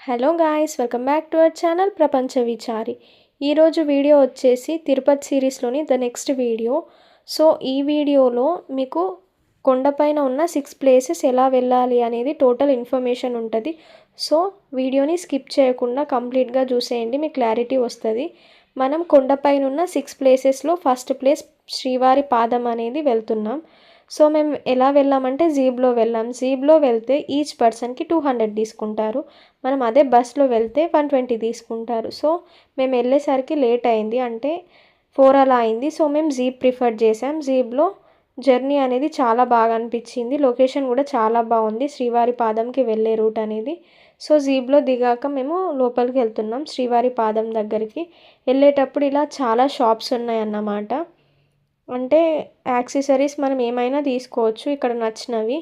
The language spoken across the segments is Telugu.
Hello guys, welcome back to our channel Prapancha Vichari. ఈరోజు వీడియో వచ్చేసి తిరుపతి సిరీస్లోని ద నెక్స్ట్ వీడియో. సో ఈ వీడియోలో మీకు కొండపైన ఉన్న 6 ప్లేసెస్ ఎలా వెళ్ళాలి అనేది టోటల్ ఇన్ఫర్మేషన్ ఉంటుంది. సో వీడియోని స్కిప్ చేయకుండా కంప్లీట్గా చూసేయండి, మీకు క్లారిటీ వస్తుంది. మనం కొండపైన ఉన్న 6 ప్లేసెస్లో ఫస్ట్ ప్లేస్ శ్రీవారి పాదం అనేది వెళ్తున్నాం. సో మేము ఎలా వెళ్ళామంటే జీబ్లో వెళ్ళాం. జీబ్లో వెళ్తే ఈచ్ పర్సన్కి 200 తీసుకుంటారు. మనం అదే బస్లో వెళ్తే 120 తీసుకుంటారు. సో మేము వెళ్ళేసరికి లేట్ అయింది, అంటే 4 అలా అయింది. సో మేము జీప్ ప్రిఫర్ చేసాం. జీబ్లో జర్నీ అనేది చాలా బాగా అనిపించింది. లొకేషన్ కూడా చాలా బాగుంది, శ్రీవారి పాదంకి వెళ్ళే రూట్ అనేది. సో జీబ్లో దిగాక మేము లోపలికి వెళ్తున్నాం శ్రీవారి పాదం దగ్గరికి. వెళ్ళేటప్పుడు ఇలా చాలా షాప్స్ ఉన్నాయన్నమాట. అంటే యాక్సెసరీస్ మనం ఏమైనా తీసుకోవచ్చు ఇక్కడ నచ్చినవి.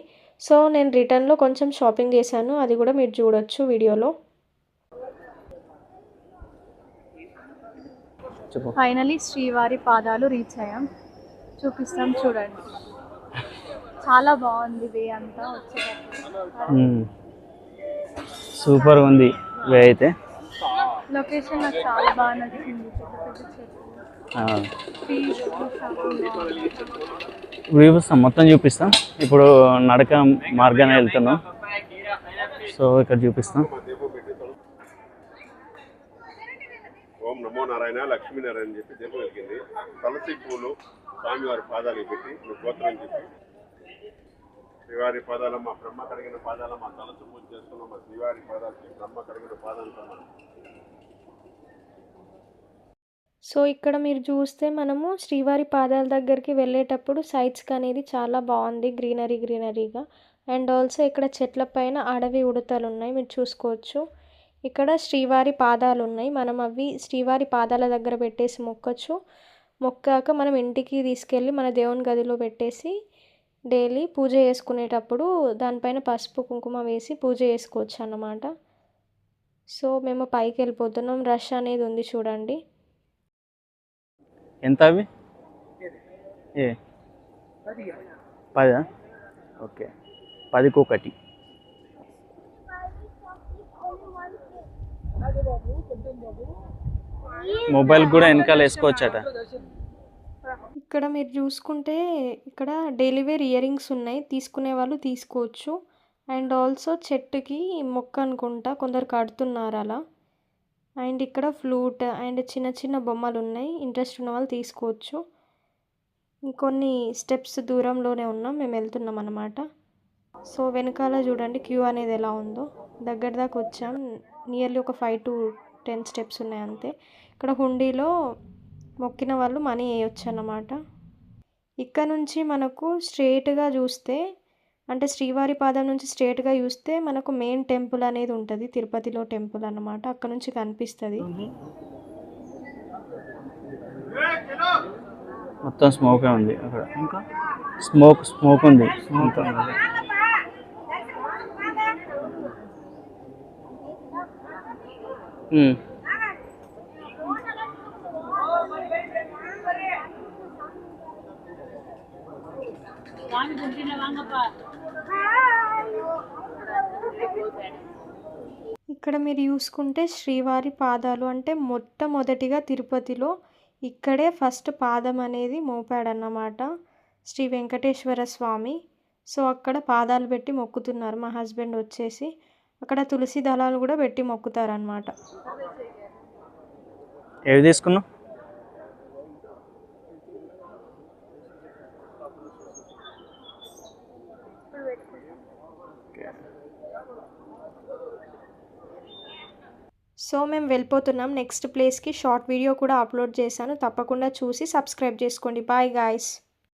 సో నేను రిటర్న్లో కొంచెం షాపింగ్ చేశాను, అది కూడా మీరు చూడొచ్చు వీడియోలో. ఫైనలీ శ్రీవారి పాదాలు రీచ్ అయ్యాం, చూపిస్తాం చూడండి. చాలా బాగుంది వే అంతా వచ్చేటప్పుడు. సూపర్ ఉంది వే అయితే. లొకేషన్ నాకు చాలా బాగా నచ్చింది. వ్యూస్ మొత్తం చూపిస్తాం. ఇప్పుడు నడక మార్గానే వెళ్తున్నాం, సో ఇక్కడ చూపిస్తాం. ఓం నమో నారాయణ లక్ష్మీనారాయణ చెప్పి దీపం వెలిగింది. తులసి పూలు స్వామివారి పాదాలు పెట్టి గోత్రం చెప్పి శ్రీవారి పాదాలమ్మ బ్రహ్మ కడిగిన పాదాలమ్మ తులసి పూజ చేసుకున్నాం. శ్రీవారి పాదాలకి బ్రహ్మ కడిగిన పాదాలు. సో ఇక్కడ మీరు చూస్తే మనము శ్రీవారి పాదాల దగ్గరికి వెళ్ళేటప్పుడు సైట్స్కి అనేది చాలా బాగుంది, గ్రీనరీగా. అండ్ ఆల్సో ఇక్కడ చెట్ల పైన అడవి ఉడతలు ఉన్నాయి, మీరు చూసుకోవచ్చు. ఇక్కడ శ్రీవారి పాదాలు ఉన్నాయి, మనం అవి శ్రీవారి పాదాల దగ్గర పెట్టేసి మొక్కచ్చు. మొక్కాక మనం ఇంటికి తీసుకెళ్ళి మన దేవుని గదిలో పెట్టేసి డైలీ పూజ చేసుకునేటప్పుడు దానిపైన పసుపు కుంకుమ వేసి పూజ చేసుకోవచ్చు అన్నమాట. సో మేము పైకి వెళ్ళిపోతున్నాం, రష్ అనేది ఉంది చూడండి. ఎంత అవి? 10? ఓకే, 10కి ఒకటి. మొబైల్ కూడా వెనకాల వేసుకోవచ్చట. ఇక్కడ మీరు చూసుకుంటే ఇక్కడ డైలీ వేర్ ఇయర్ రింగ్స్ ఉన్నాయి, తీసుకునే వాళ్ళు తీసుకోవచ్చు. అండ్ ఆల్సో చెట్టుకి మొక్క అనుకుంటా కొందరు కడుతున్నారు అలా. అండ్ ఇక్కడ ఫ్లూట్ అండ్ చిన్న చిన్న బొమ్మలు ఉన్నాయి, ఇంట్రెస్ట్ ఉన్న వాళ్ళు తీసుకోవచ్చు. ఇంకొన్ని స్టెప్స్ దూరంలోనే ఉన్నాం, మేము వెళ్తున్నాం అన్నమాట. సో వెనకాల చూడండి క్యూ అనేది ఎలా ఉందో. దగ్గర దాకా వచ్చాం, నియర్లీ ఒక 5 to 10 స్టెప్స్ ఉన్నాయి అంతే. ఇక్కడ హుండీలో మొక్కిన వాళ్ళు మనీ వేయొచ్చు అన్నమాట. ఇక్కడ నుంచి మనకు స్ట్రేట్గా చూస్తే, అంటే శ్రీవారి పాదం నుంచి స్ట్రేట్గా చూస్తే మనకు మెయిన్ టెంపుల్ అనేది ఉంటుంది, తిరుపతిలో టెంపుల్ అన్నమాట. అక్కడ నుంచి కనిపిస్తుంది. మొత్తం స్మోకే ఉంది అక్కడ, ఇంకా స్మోక్ ఉంది. ఇక్కడ మీరు చూసుకుంటే శ్రీవారి పాదాలు అంటే మొట్టమొదటిగా తిరుపతిలో ఇక్కడే ఫస్ట్ పాదం అనేది మోపాడన్నమాట శ్రీ వెంకటేశ్వర స్వామి. సో అక్కడ పాదాలు పెట్టి మొక్కుతున్నారు. మా హస్బెండ్ వచ్చేసి అక్కడ తులసి దళాలు కూడా పెట్టి మొక్కుతారనమాట. ఏవి తీసుకున్నావు? సో మేము వెళ్ళిపోతున్నాం నెక్స్ట్ ప్లేస్కి. షార్ట్ వీడియో కూడా అప్లోడ్ చేశాను, తప్పకుండా చూసి సబ్స్క్రైబ్ చేసుకోండి. Bye guys.